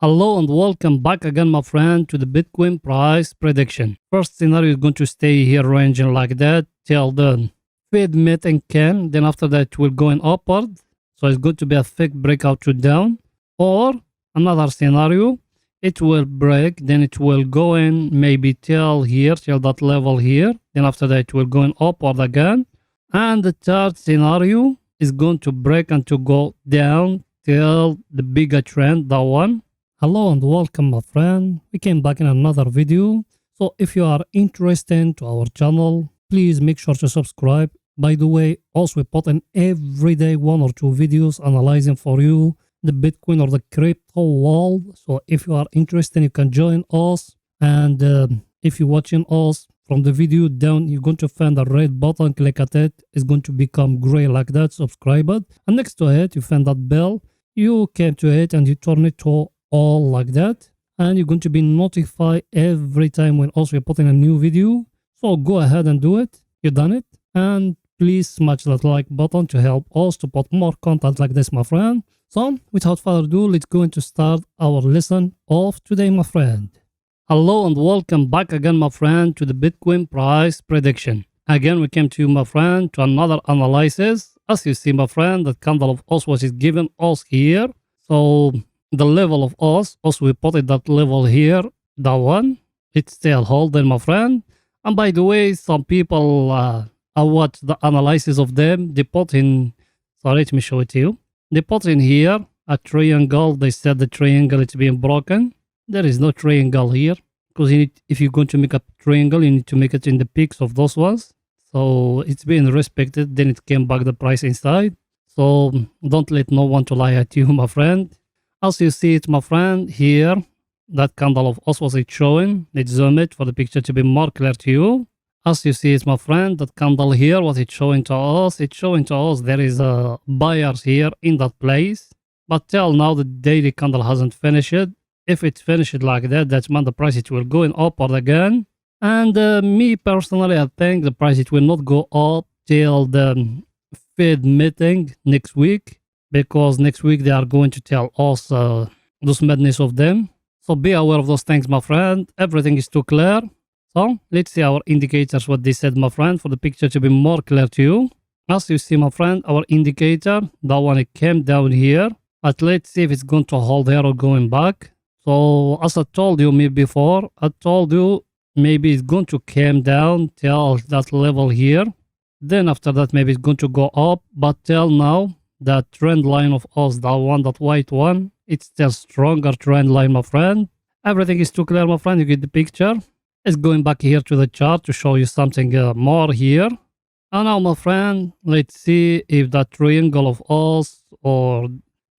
Hello and welcome back again, my friend, to the Bitcoin price prediction. First scenario is going to stay here ranging like that till the Fed meeting can. Then after that, it will go in upward. So it's going to be a thick breakout to down. Or another scenario, it will break. Then it will go in maybe till here, till that level here. Then after that, it will go in upward again. And the third scenario is going to break and to go down till the bigger trend, that one. Hello and welcome, my friend. We came back in another video. So if you are interested to our channel, please make sure to subscribe. By the way, also we put in every day 1 or 2 videos analyzing for you the Bitcoin or the crypto world. So if you are interested, you can join us. And if you're watching us from the video down, you're going to find the red button. Click at it. It's going to become gray like that. Subscribe it. And next to it, you find that bell. You came to it and you turn it to all like that, and you're going to be notified every time when also we're putting a new video. So go ahead and do it. You done it, and please smash that like button to help us to put more content like this, my friend. So without further ado, let's go into start our lesson of today, my friend. Hello and welcome back again, my friend, to the Bitcoin price prediction. Again, we came to you, my friend, to another analysis. As you see, my friend, that candle of us was given us here. So the level of us, also we put it that level here, that one, it's still holding, my friend. And by the way, some people, I watch the analysis of them, they put in, sorry, let me show it to you. They put in here a triangle. They said the triangle is being broken. There is no triangle here, because if you're going to make a triangle, you need to make it in the peaks of those ones. So it's being respected, then it came back the price inside. So don't let no one to lie at you, my friend. As you see it, my friend, here, that candle of us was it showing. Let's zoom it for the picture to be more clear to you. As you see it, my friend, that candle here, what it's showing to us, it's showing to us there is a buyers here in that place. But till now, the daily candle hasn't finished. If it finished like that, that's mean the price it will go in upward again. And me personally, I think the price it will not go up till the Fed meeting next week, because next week they are going to tell us those madness of them. So be aware of those things, my friend. Everything is too clear. So let's see our indicators, what they said, my friend, for the picture to be more clear to you. As you see, my friend, our indicator, that one, it came down here. But let's see if it's going to hold here or going back. So as I told you me before, I told you maybe it's going to come down till that level here. Then after that, maybe it's going to go up. But till now, that trend line of us, that one, that white one, it's still stronger trend line, my friend. Everything is too clear, my friend. You get the picture. It's going back here to the chart to show you something more here. And now, my friend, let's see if that triangle of us or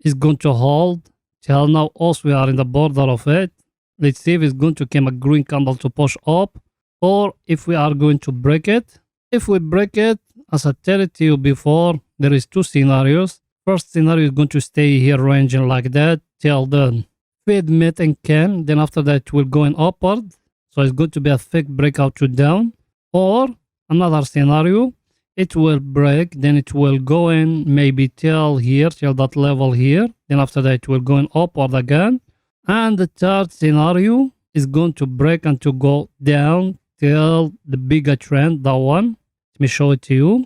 is going to hold. Till now, us, we are in the border of it. Let's see if it's going to come a green candle to push up, or if we are going to break it. If we break it, as I tell it to you before, there is 2 scenarios. First scenario is going to stay here ranging like that till the Fed meeting can. Then after that, it will go in upward. So it's going to be a thick breakout to down. Or another scenario, it will break. Then it will go in maybe till here, till that level here. Then after that, it will go in upward again. And the third scenario is going to break and to go down till the bigger trend, that one. Let me show it to you.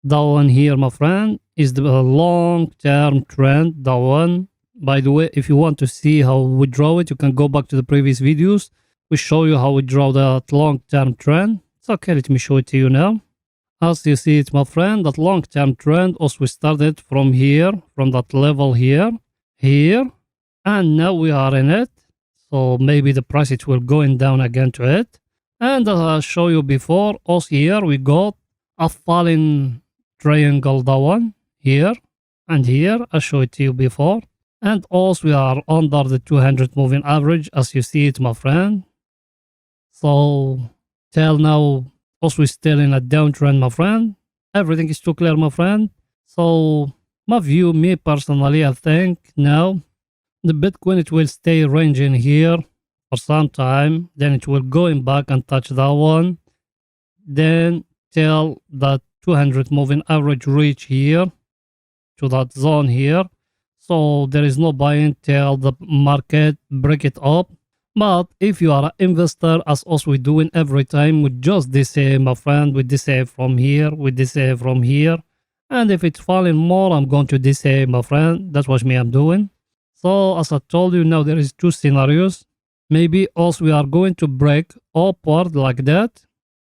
That one here, my friend, is the long-term trend, that one. By the way, if you want to see how we draw it, you can go back to the previous videos. We show you how we draw that long-term trend. It's okay, let me show it to you now. As you see it, my friend, that long-term trend also we started from here, from that level here, and now we are in it. So maybe the price it will going down again to it. And as I showed you before, also here we got a falling triangle, that one, here and here. I showed it to you before. And also we are under the 200 moving average, as you see it, my friend. So till now, also we're still in a downtrend, my friend. Everything is too clear, my friend. So my view, me personally, I think now the Bitcoin, it will stay ranging here for some time. Then it will going back and touch that one. Then till that 200 moving average reach here to that zone here. So there is no buying till the market break it up. But if you are an investor, as us we doing every time, we just this my friend, we this from here, we this from here. And if it's falling more, I'm going to this my friend. That's what me I'm doing. So as I told you now, there is two scenarios. Maybe also we are going to break upward like that.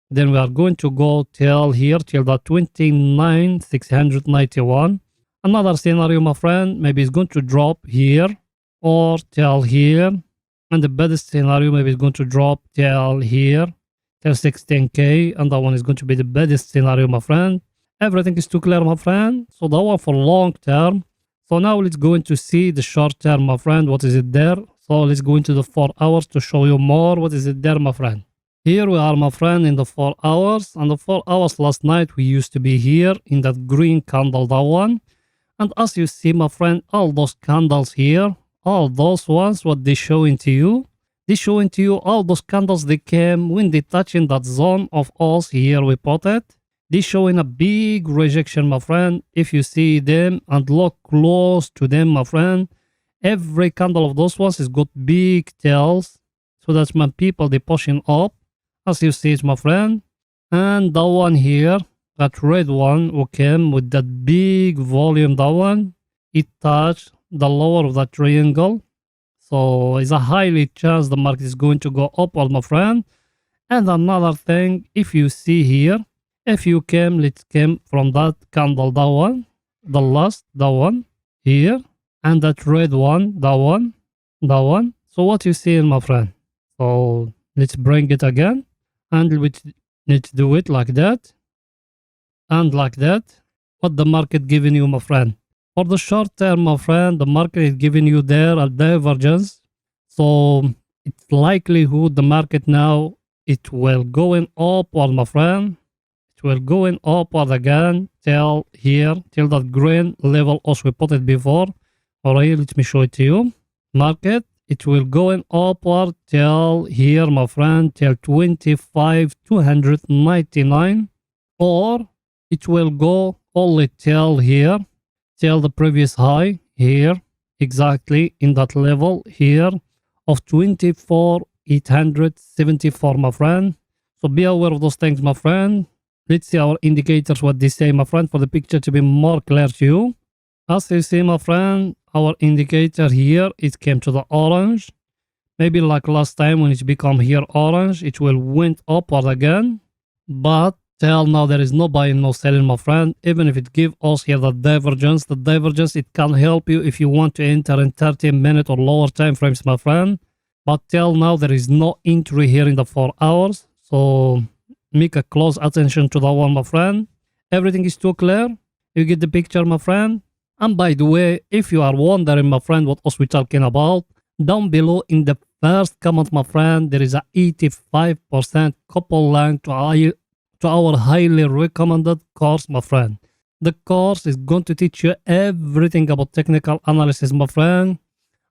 Then we are going to go till here, till the 29,691. Another scenario, my friend, maybe it's going to drop here or till here. And the better scenario, maybe it's going to drop till here, till 16K. And that one is going to be the best scenario, my friend. Everything is too clear, my friend. So that one for long term. So now let's go into see the short term, my friend. What is it there? So let's go into the 4 hours to show you more. What is it there, my friend? Here we are, my friend, in the 4 hours. And the 4 hours last night, we used to be here in that green candle, that one. And as you see, my friend, all those candles here, all those ones, what they showing to you, they showing to you all those candles they came when they touching that zone of us here we put it. They showing a big rejection, my friend. If you see them and look close to them, my friend, every candle of those ones has got big tails. So that's when people they pushing up, as you see it, my friend. And that one here, that red one who came with that big volume, that one, it touched the lower of that triangle. So it's a highly chance the market is going to go upward, my friend. And another thing, if you see here, if you came, let's came from that candle, that one, the last, that one, here, and that red one, that one, that one. So what you see, my friend? So let's bring it again, and let's do it like that, and like that. What the market giving you, my friend? For the short term, my friend, the market is giving you there a divergence. So it's likelihood the market now, it will going upward, my friend. It will going upward again till here, till that green level as we put it before. Alright, let me show it to you. Market, it will going upward till here, my friend, till 25,299, or it will go only till here, till the previous high here, exactly in that level here of 24,874, my friend. So be aware of those things, my friend. Let's see our indicators, what they say, my friend, for the picture to be more clear to you. As you see, my friend, our indicator here, it came to the orange. Maybe like last time when it become here orange, it will went upward again. But till now, there is no buying, no selling, my friend. Even if it give us here the divergence, it can help you if you want to enter in 30-minute or lower time frames, my friend. But till now, there is no entry here in the 4 hours. So make a close attention to that one, my friend. Everything is too clear. You get the picture, my friend. And by the way, if you are wondering, my friend, what else we talking about, down below in the first comment, my friend, there is a 85% couple link to our highly recommended course, my friend. The course is going to teach you everything about technical analysis, my friend.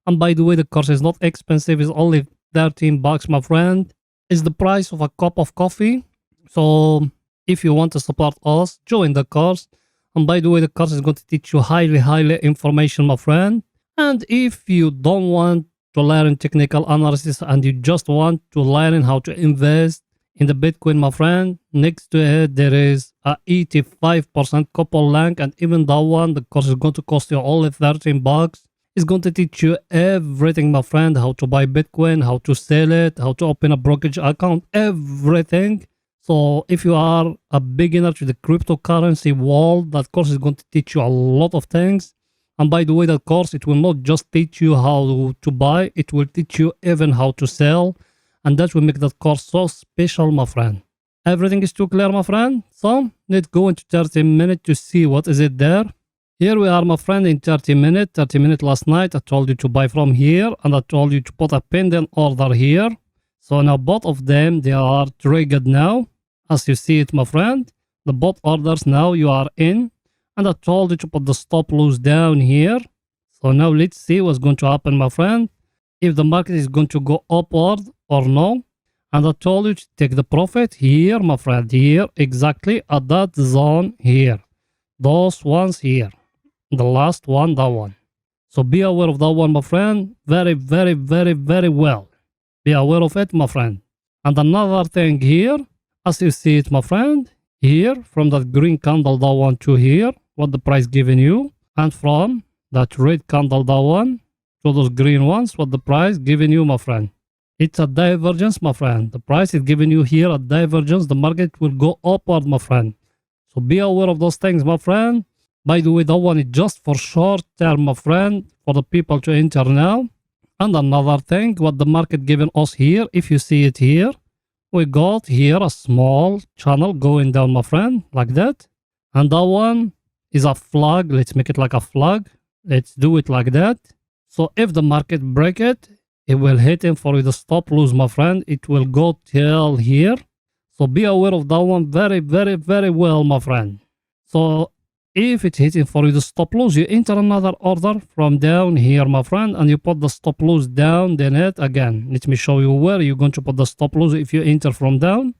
And by the way, the course is not expensive. It's only $13, my friend. It's the price of a cup of coffee. So if you want to support us, join the course. And by the way, the course is going to teach you highly information, my friend. And if you don't want to learn technical analysis and you just want to learn how to invest in the Bitcoin, my friend, next to it, there is a 85% couple link. And even that one, the course is going to cost you only $13. It's going to teach you everything, my friend, how to buy Bitcoin, how to sell it, how to open a brokerage account, everything. So if you are a beginner to the cryptocurrency world, that course is going to teach you a lot of things. And by the way, that course, it will not just teach you how to buy, it will teach you even how to sell. And that will make that course so special, my friend. Everything is too clear, my friend. So let's go into 30 minutes to see what is it there. Here we are, my friend, in 30 minutes. 30 minutes last night, I told you to buy from here. And I told you to put a pending order here. So now both of them, they are triggered now. As you see it, my friend, the both orders now you are in. And I told you to put the stop loss down here. So now let's see what's going to happen, my friend. If the market is going to go upward or no. And I told you to take the profit here, my friend, here, exactly at that zone here. Those ones here. The last one, that one. So be aware of that one, my friend. Very, very, very, very well. Be aware of it, my friend. And another thing here, as you see it, my friend, here from that green candle, that one to here, what the price giving you, and from that red candle, that one to those green ones, what the price giving you, my friend. It's a divergence, my friend. The price is giving you here a divergence. The market will go upward, my friend. So be aware of those things, my friend. By the way, that one is just for short term, my friend, for the people to enter now. And another thing, what the market giving us here, if you see it here, we got here a small channel going down, my friend, like that. And that one is a flag. Let's make it like a flag. Let's do it like that. So if the market break it, it will hit him for the stop loss, my friend. It will go till here. So be aware of that one very, very, very well, my friend. So if it's hitting for the stop loss, you enter another order from down here, my friend, and you put the stop loss down, then it again. Let me show you where you're going to put the stop loss if you enter from down.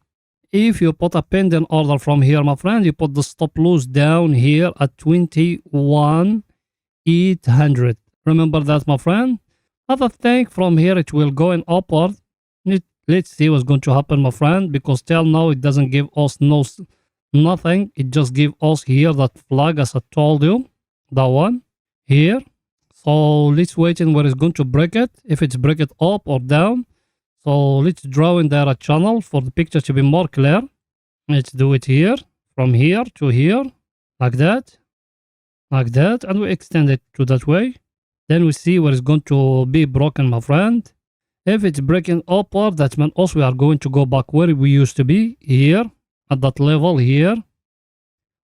If you put a pending order from here, my friend, you put the stop loss down here at 21,800. Remember that, my friend. Other thing from here, it will go in upward. Let's see what's going to happen, my friend, because till now it doesn't give us nothing. It just give us here that flag, as I told you, that one here. So let's wait in where it's going to break it, if it's break it up or down. So let's draw in there a channel for the picture to be more clear. Let's do it here, from here to here, like that, and we extend it to that way. Then we see where it's going to be broken, my friend. If it's breaking upward, that means also we are going to go back where we used to be, here, at that level here,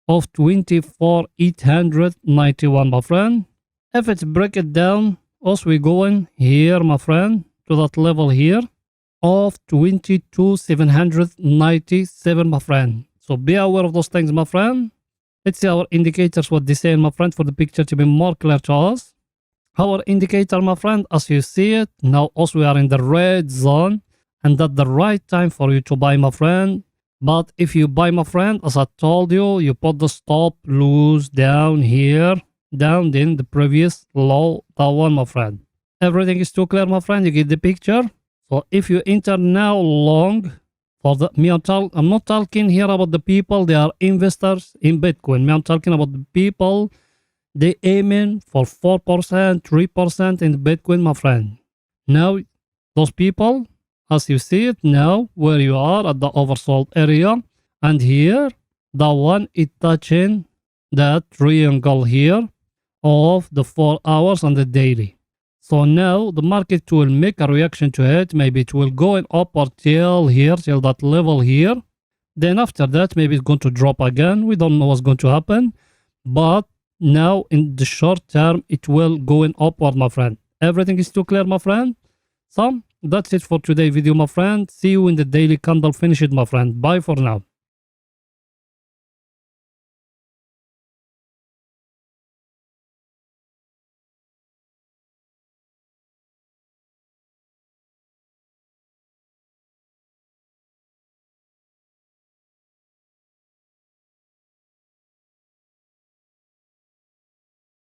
of 24,891, my friend. If it's break it down, also we going here, my friend, to that level here, of 22,797, my friend. So be aware of those things, my friend. Let's see our indicators, what they say, my friend, for the picture to be more clear to us. Our indicator, my friend, as you see it, now also we are in the red zone, and that's the right time for you to buy, my friend. But if you buy, my friend, as I told you, you put the stop loss down here, down in the previous low, that one, my friend. Everything is too clear, my friend. You get the picture. So if you enter now long, for the I'm not talking here about the people, they are investors in Bitcoin. I'm talking about the people, they aiming for 4%, 3% in Bitcoin, my friend. Now, those people, as you see it now, where you are at the oversold area, and here, the one is touching that triangle here of the 4 hours and the daily. So now the market will make a reaction to it. Maybe it will go in upward till here, till that level here. Then after that, maybe it's going to drop again. We don't know what's going to happen. But now in the short term, it will go in upward, my friend. Everything is too clear, my friend. So that's it for today's video, my friend. See you in the daily candle. Finish it, my friend. Bye for now.